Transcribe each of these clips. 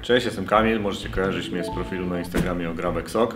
Cześć, jestem Kamil, możecie kojarzyć mnie z profilu na Instagramie ograbek.sok.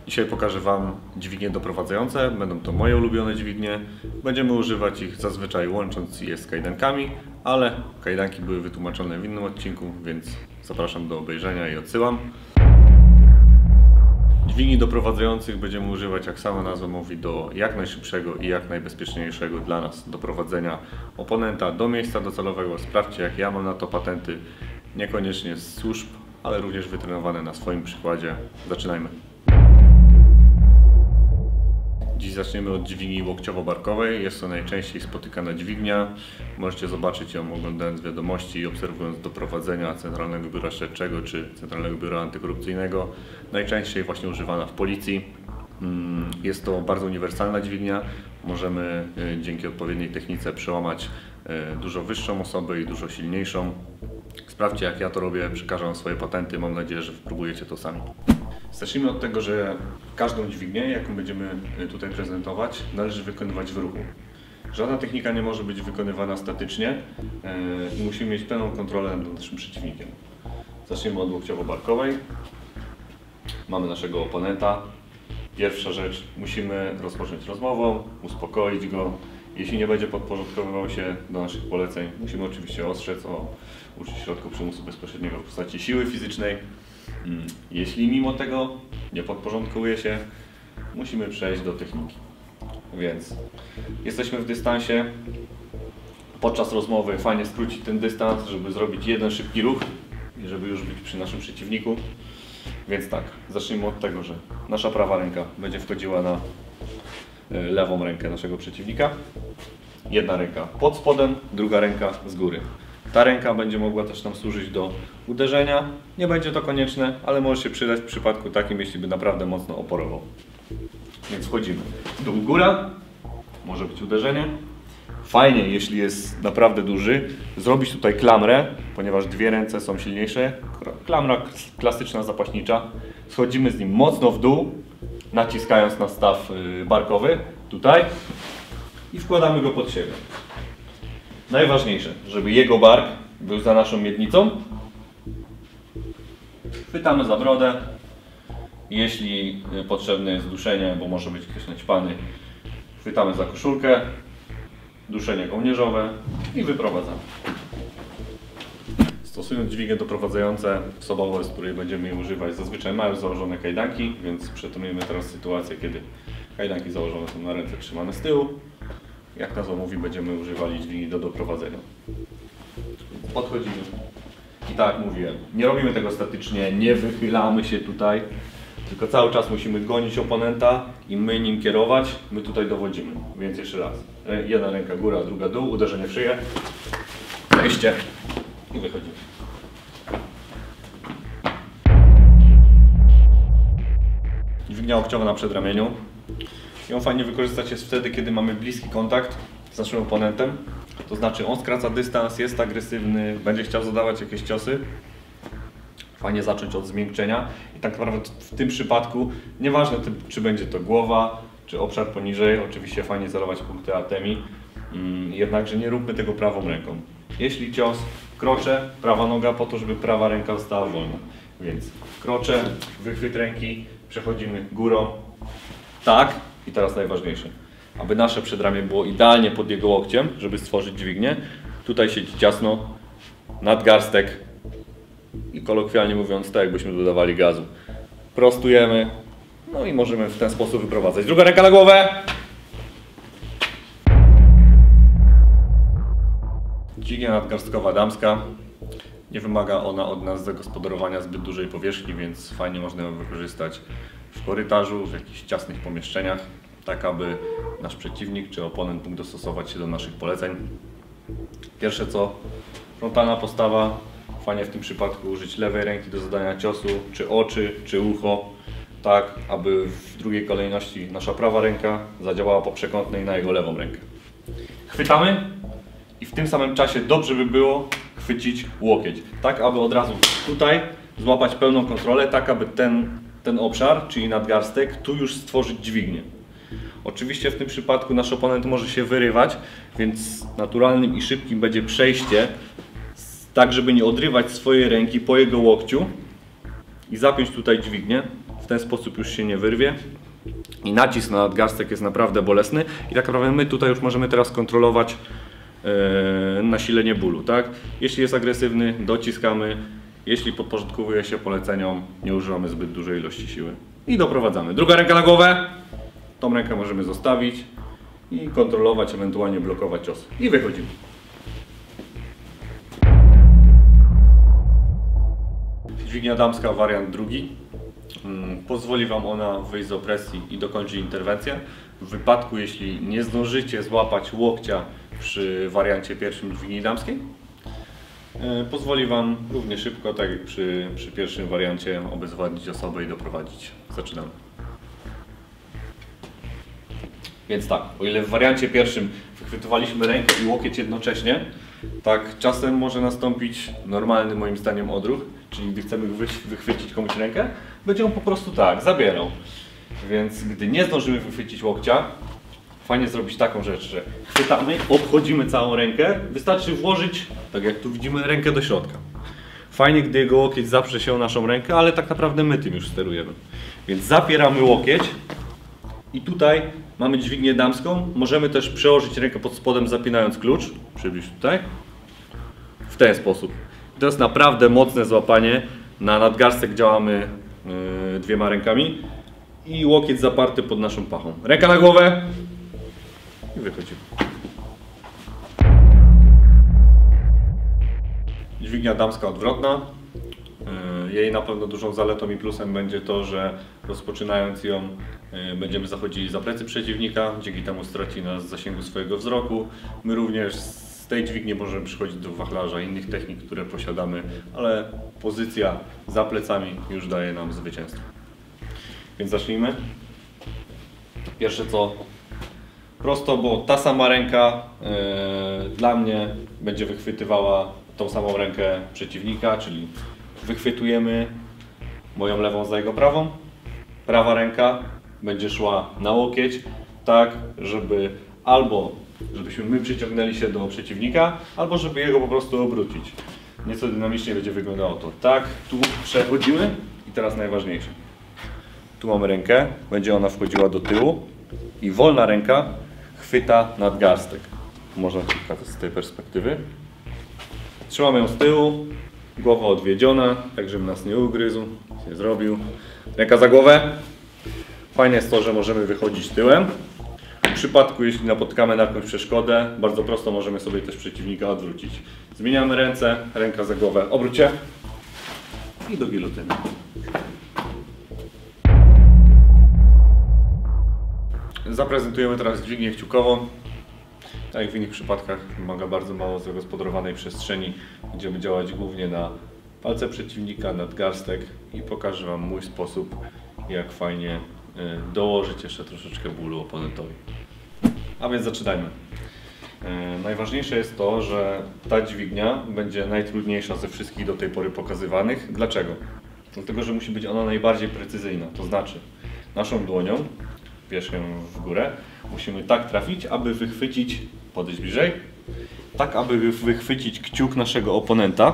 Dzisiaj pokażę Wam dźwignie doprowadzające, będą to moje ulubione dźwignie. Będziemy używać ich zazwyczaj łącząc je z kajdankami, ale kajdanki były wytłumaczone w innym odcinku, więc zapraszam do obejrzenia i odsyłam. Dźwigni doprowadzających będziemy używać, jak sama nazwa mówi, do jak najszybszego i jak najbezpieczniejszego dla nas doprowadzenia oponenta do miejsca docelowego. Sprawdźcie, jak ja mam na to patenty, niekoniecznie z służb, ale również wytrenowane na swoim przykładzie. Zaczynajmy. Dziś zaczniemy od dźwigni łokciowo-barkowej. Jest to najczęściej spotykana dźwignia. Możecie zobaczyć ją oglądając wiadomości i obserwując doprowadzenia Centralnego Biura Śledczego czy Centralnego Biura Antykorupcyjnego. Najczęściej właśnie używana w policji. Jest to bardzo uniwersalna dźwignia. Możemy dzięki odpowiedniej technice przełamać dużo wyższą osobę i dużo silniejszą. Sprawdźcie, jak ja to robię, przekażę Wam swoje patenty. Mam nadzieję, że próbujecie to sami. Zacznijmy od tego, że każdą dźwignię, jaką będziemy tutaj prezentować, należy wykonywać w ruchu. Żadna technika nie może być wykonywana statycznie i musimy mieć pełną kontrolę nad naszym przeciwnikiem. Zacznijmy od łokciowo-barkowej. Mamy naszego oponenta. Pierwsza rzecz, musimy rozpocząć rozmową, uspokoić go. Jeśli nie będzie podporządkowywał się do naszych poleceń, musimy oczywiście ostrzec o użyciu środków przymusu bezpośredniego w postaci siły fizycznej. Jeśli mimo tego nie podporządkuje się, musimy przejść do techniki. Więc jesteśmy w dystansie. Podczas rozmowy fajnie skrócić ten dystans, żeby zrobić jeden szybki ruch i żeby już być przy naszym przeciwniku. Więc tak, zacznijmy od tego, że nasza prawa ręka będzie wchodziła na lewą rękę naszego przeciwnika. Jedna ręka pod spodem, druga ręka z góry. Ta ręka będzie mogła też nam służyć do uderzenia. Nie będzie to konieczne, ale może się przydać w przypadku takim, jeśli by naprawdę mocno oporował. Więc wchodzimy. Dół, góra. Może być uderzenie. Fajnie, jeśli jest naprawdę duży, zrobić tutaj klamrę, ponieważ dwie ręce są silniejsze. Klamra klasyczna, zapaśnicza. Schodzimy z nim mocno w dół, naciskając na staw barkowy. Tutaj. I wkładamy go pod siebie. Najważniejsze, żeby jego bark był za naszą miednicą. Chwytamy za brodę. Jeśli potrzebne jest duszenie, bo może być ktoś naćpany, chwytamy za koszulkę, duszenie kołnierzowe i wyprowadzamy. Stosując dźwignie doprowadzające, osobowe, z której będziemy je używać, zazwyczaj mają założone kajdanki, więc przetestujemy teraz sytuację, kiedy kajdanki założone są na ręce trzymane z tyłu. Jak nazwa mówi, będziemy używali dźwigni do doprowadzenia. Podchodzimy. I tak jak mówiłem, nie robimy tego statycznie, nie wychylamy się tutaj, tylko cały czas musimy gonić oponenta i my nim kierować, my tutaj dowodzimy. Więc jeszcze raz. Jedna ręka góra, druga dół, uderzenie w szyję, wejście i wychodzimy. Dźwignia łokciowa na przedramieniu. Ją fajnie wykorzystać jest wtedy, kiedy mamy bliski kontakt z naszym oponentem. To znaczy on skraca dystans, jest agresywny, będzie chciał zadawać jakieś ciosy. Fajnie zacząć od zmiękczenia. I tak naprawdę w tym przypadku, nieważne czy będzie to głowa, czy obszar poniżej, oczywiście fajnie celować punkty artemii, jednakże nie róbmy tego prawą ręką. Jeśli cios, kroczę, prawa noga po to, żeby prawa ręka została wolna. Więc kroczę, wychwyt ręki, przechodzimy górą, tak. I teraz najważniejsze, aby nasze przedramię było idealnie pod jego łokciem, żeby stworzyć dźwignię. Tutaj siedzi ciasno, nadgarstek i kolokwialnie mówiąc, tak jakbyśmy dodawali gazu. Prostujemy, no i możemy w ten sposób wyprowadzać. Druga ręka na głowę. Dźwignia nadgarstkowa damska. Nie wymaga ona od nas zagospodarowania zbyt dużej powierzchni, więc fajnie można ją wykorzystać w korytarzu, w jakichś ciasnych pomieszczeniach, tak aby nasz przeciwnik czy oponent mógł dostosować się do naszych poleceń. Pierwsze co, frontalna postawa. Fajnie w tym przypadku użyć lewej ręki do zadania ciosu, czy oczy, czy ucho, tak aby w drugiej kolejności nasza prawa ręka zadziałała po przekątnej na jego lewą rękę. Chwytamy i w tym samym czasie dobrze by było chwycić łokieć, tak aby od razu tutaj złapać pełną kontrolę, tak aby ten obszar, czyli nadgarstek, tu już stworzyć dźwignię. Oczywiście w tym przypadku nasz oponent może się wyrywać, więc naturalnym i szybkim będzie przejście z tak żeby nie odrywać swojej ręki po jego łokciu i zapiąć tutaj dźwignię. W ten sposób już się nie wyrwie. I nacisk na nadgarstek jest naprawdę bolesny i tak naprawdę my tutaj już możemy teraz kontrolować nasilenie bólu, tak? Jeśli jest agresywny, dociskamy. Jeśli podporządkowuje się poleceniom, nie używamy zbyt dużej ilości siły. I doprowadzamy. Druga ręka na głowę. Tą rękę możemy zostawić i kontrolować, ewentualnie blokować cios. I wychodzimy. Dźwignia damska, wariant drugi. Pozwoli Wam ona wyjść z opresji i dokończyć interwencję. W wypadku, jeśli nie zdążycie złapać łokcia przy wariancie pierwszym dźwigni damskiej, pozwoli Wam równie szybko, tak jak przy pierwszym wariancie, obezwładnić osobę i doprowadzić. Zaczynamy. Więc tak, o ile w wariancie pierwszym wychwytywaliśmy rękę i łokieć jednocześnie, tak czasem może nastąpić normalny, moim zdaniem, odruch, czyli gdy chcemy wychwycić komuś rękę, będzie on po prostu tak, zabierał. Więc gdy nie zdążymy wychwycić łokcia, fajnie zrobić taką rzecz, że chwytamy, obchodzimy całą rękę, wystarczy włożyć, tak jak tu widzimy, rękę do środka. Fajnie, gdy jego łokieć zaprze się o naszą rękę, ale tak naprawdę my tym już sterujemy. Więc zapieramy łokieć i tutaj mamy dźwignię damską. Możemy też przełożyć rękę pod spodem, zapinając klucz. Przybliż tutaj. W ten sposób. To jest naprawdę mocne złapanie. Na nadgarstek działamy dwiema rękami i łokieć zaparty pod naszą pachą. Ręka na głowę i wychodzimy. Dźwignia damska odwrotna. Jej na pewno dużą zaletą i plusem będzie to, że rozpoczynając ją będziemy zachodzili za plecy przeciwnika, dzięki temu straci nas z zasięgu swojego wzroku. My również z tej dźwigni możemy przychodzić do wachlarza, innych technik, które posiadamy, ale pozycja za plecami już daje nam zwycięstwo. Więc zacznijmy. Pierwsze co, prosto, bo ta sama ręka dla mnie będzie wychwytywała tą samą rękę przeciwnika, czyli wychwytujemy moją lewą za jego prawą. Prawa ręka będzie szła na łokieć, tak żebyśmy my przyciągnęli się do przeciwnika, albo żeby jego po prostu obrócić. Nieco dynamicznie będzie wyglądało to. Tak, tu przechodzimy i teraz najważniejsze. Tu mamy rękę, będzie ona wchodziła do tyłu i wolna ręka chwyta nadgarstek. Można pokazać z tej perspektywy. Trzymamy ją z tyłu, głowa odwiedziona, tak żeby nas nie ugryzł, nie zrobił. Ręka za głowę. Fajne jest to, że możemy wychodzić tyłem. W przypadku, jeśli napotkamy na jakąś przeszkodę, bardzo prosto możemy sobie też przeciwnika odwrócić. Zmieniamy ręce, ręka za głowę, obróć się i do gilotyny. Zaprezentujemy teraz dźwignię kciukową. Tak jak w innych przypadkach wymaga bardzo mało zagospodarowanej przestrzeni. Będziemy działać głównie na palce przeciwnika, nadgarstek i pokażę Wam mój sposób, jak fajnie dołożyć jeszcze troszeczkę bólu oponentowi. A więc zaczynajmy. Najważniejsze jest to, że ta dźwignia będzie najtrudniejsza ze wszystkich do tej pory pokazywanych. Dlaczego? Dlatego, że musi być ona najbardziej precyzyjna. To znaczy naszą dłonią, wierzchem w górę, musimy tak trafić, aby wychwycić, podejść bliżej, tak aby wychwycić kciuk naszego oponenta.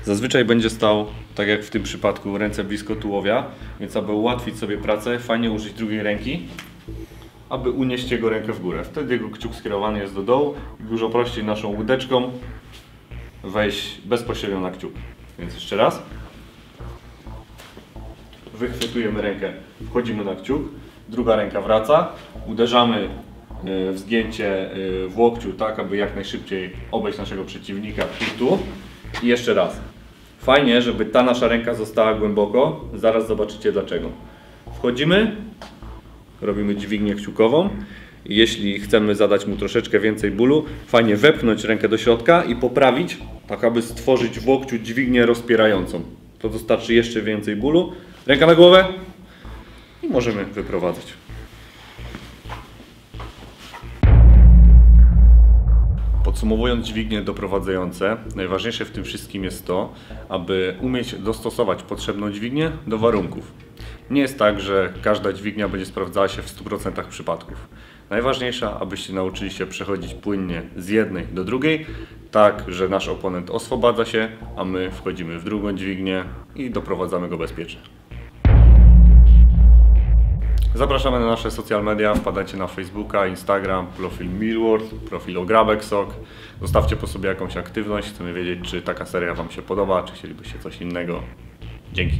Zazwyczaj będzie stał, tak jak w tym przypadku, ręce blisko tułowia, więc aby ułatwić sobie pracę, fajnie użyć drugiej ręki, aby unieść jego rękę w górę. Wtedy jego kciuk skierowany jest do dołu i dużo prościej naszą łydeczką wejść bezpośrednio na kciuk. Więc jeszcze raz. Wychwytujemy rękę, wchodzimy na kciuk, druga ręka wraca, uderzamy w zgięcie w łokciu, tak aby jak najszybciej obejść naszego przeciwnika tu i jeszcze raz. Fajnie, żeby ta nasza ręka została głęboko, zaraz zobaczycie dlaczego. Wchodzimy, robimy dźwignię kciukową i jeśli chcemy zadać mu troszeczkę więcej bólu, fajnie wepchnąć rękę do środka i poprawić, tak aby stworzyć w łokciu dźwignię rozpierającą. To dostarczy jeszcze więcej bólu. Ręka na głowę i możemy wyprowadzać. Podsumowując dźwignie doprowadzające, najważniejsze w tym wszystkim jest to, aby umieć dostosować potrzebną dźwignię do warunków. Nie jest tak, że każda dźwignia będzie sprawdzała się w 100% przypadków. Najważniejsza, abyście nauczyli się przechodzić płynnie z jednej do drugiej, tak, że nasz oponent oswobadza się, a my wchodzimy w drugą dźwignię i doprowadzamy go bezpiecznie. Zapraszamy na nasze social media, wpadajcie na Facebooka, Instagram, profil Millward, profil Ograbek.sok. Zostawcie po sobie jakąś aktywność, chcemy wiedzieć, czy taka seria Wam się podoba, czy chcielibyście coś innego. Dzięki.